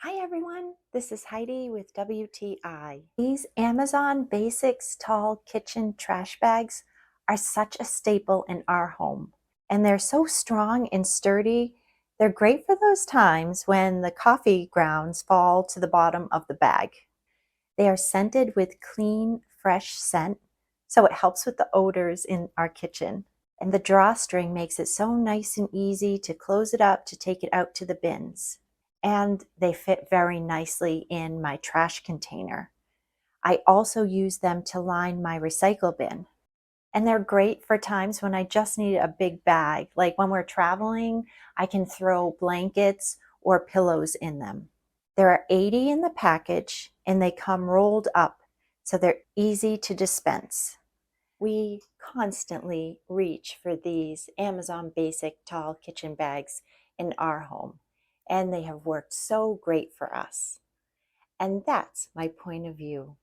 Hi everyone, this is Heidi with WTI. These Amazon Basics Tall Kitchen Trash Bags are such a staple in our home. And they're so strong and sturdy. They're great for those times when the coffee grounds fall to the bottom of the bag. They are scented with clean, fresh scent, so it helps with the odors in our kitchen. And the drawstring makes it so nice and easy to close it up to take it out to the bins. And they fit very nicely in my trash container. I also use them to line my recycle bin. And they're great for times when I just need a big bag. Like when we're traveling, I can throw blankets or pillows in them. There are 80 in the package and they come rolled up, so they're easy to dispense. We constantly reach for these Amazon Basic Tall Kitchen Bags in our home, and they have worked so great for us. And that's my point of view.